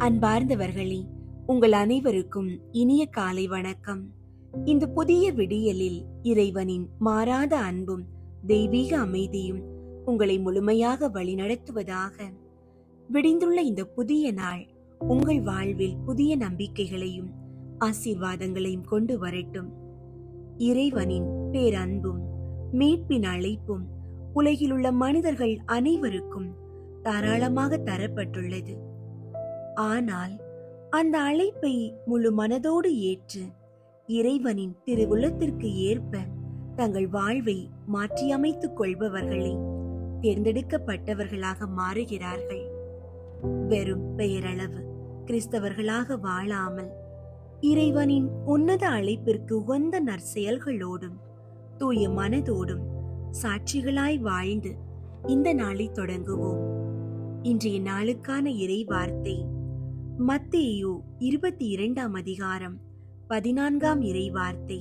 அன்பார்ந்தவர்களே, உங்கள் அனைவருக்கும் இனிய காலை வணக்கம். இந்த புதிய விடியலில் இறைவனின் மாறாத அன்பும் தெய்வீக அமைதியும் உங்களை முழுமையாக வழிநடத்துவதாக. விடிந்துள்ள இந்த புதிய நாள் உங்கள் வாழ்வில் புதிய நம்பிக்கைகளையும் ஆசீர்வாதங்களையும் கொண்டு வரட்டும். இறைவனின் பேரன்பும் மீட்பின் அழைப்பும் உலகிலுள்ள மனிதர்கள் அனைவருக்கும் தாராளமாக தரப்பட்டுள்ளது. ஆனால் அந்த அழைப்பை முழு மனதோடு ஏற்று இறைவனின் திருவுள்ளத்திற்கு ஏற்ப தங்கள் வாழ்வை மாற்றியமைத்துக் கொள்பவர்களை தேர்ந்தெடுக்கப்பட்டவர்களாக மாறுகிறார்கள். வெறும் பெயரளவு கிறிஸ்தவர்களாக வாழாமல் இறைவனின் உன்னத அழைப்பிற்கு உகந்த நற்செயல்களோடும் தூய மனதோடும் சாட்சிகளாய் வாழ்ந்து இந்த நாளை தொடங்குவோம். இன்றைய நாளுக்கான இறை வார்த்தை மத்தேயு 22 அதிகாரம் 14 இறை வார்த்தை.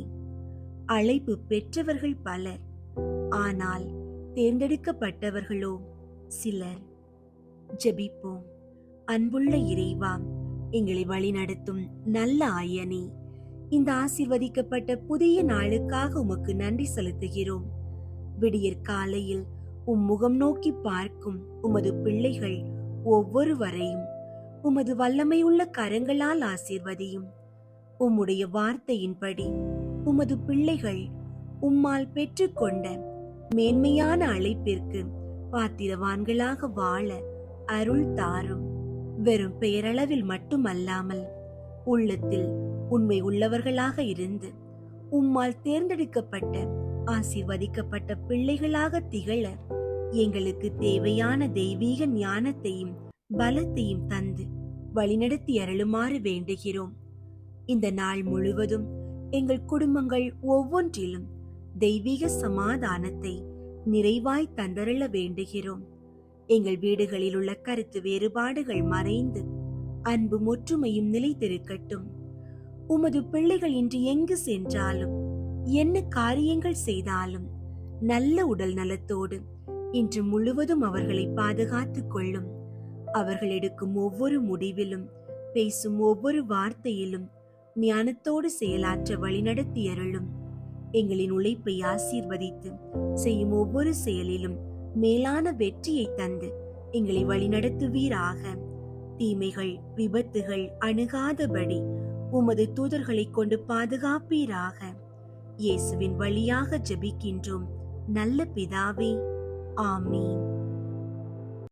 அழைப்பு பெற்றவர்கள் பலர், ஆனால் தேர்ந்தெடுக்கப்பட்டவர்களோ சிலர். ஜெபிப்போம். அன்புள்ள இறைவா, எங்களை வழிநடத்தும் நல்ல ஆயனே, இந்த ஆசீர்வதிக்கப்பட்ட புதிய நாளுக்காக உமக்கு நன்றி செலுத்துகிறோம். விடியற் காலையில் முகம் நோக்கி பார்க்கும் உமது பிள்ளைகள் ஒவ்வொருவரையும் உமது வல்லமையுள்ள கரங்களால் ஆசீர்வதியும். உம்முடைய வார்த்தையின்படி உமது பிள்ளைகள் உம்மால் பெற்றுக்கொண்ட மேன்மையான அழைப்பிற்கு பாத்திரவான்களாக வாழ அருள் தாரும். வெறும் பெயரளவில் மட்டுமல்லாமல் உள்ளத்தில் உண்மை உள்ளவர்களாக இருந்து உம்மால் தேர்ந்தெடுக்கப்பட்ட ஆசீர்வதிக்கப்பட்ட பிள்ளைகளாக திகழ எங்களுக்கு தேவையான தெய்வீக ஞானத்தையும் பலத்தையும் தந்து வழிநடத்தி அருளுமாறு வேண்டுகிறோம். இந்த நாள் முழுவதும் எங்கள் குடும்பங்கள் ஒவ்வொன்றிலும் தெய்வீக சமாதானத்தை நிறைவாய் தந்தருள வேண்டுகிறோம். எங்கள் வீடுகளில் உள்ள கருத்து வேறுபாடுகள் மறைந்து அன்பும் ஒற்றுமையும் நிலைத்திருக்கட்டும். உமது பிள்ளைகள் இன்று எங்கு சென்றாலும் என்ன காரியங்கள் செய்தாலும் நல்ல உடல் நலத்தோடு இன்று முழுவதும் அவர்களை பாதுகாத்துக் கொள்ளும். அவர்கள் எடுக்கும் ஒவ்வொரு முடிவிலும் பேசும் ஒவ்வொரு வார்த்தையிலும் ஞானத்தோடு செயலாற்ற வழிநடத்தி அருளும். எங்களின் உழைப்பை ஆசீர்வதித்து செய்யும் ஒவ்வொரு செயலிலும் மேலான வெற்றியை தந்து எங்களை வழிநடத்துவீராக. தீமைகள் விபத்துகள் அணுகாதபடி உமது தூதர்களை கொண்டு பாதுகாப்பீராக. இயேசுவின் வழியாக ஜெபிக்கின்றோம் நல்ல பிதாவே, ஆமீன்.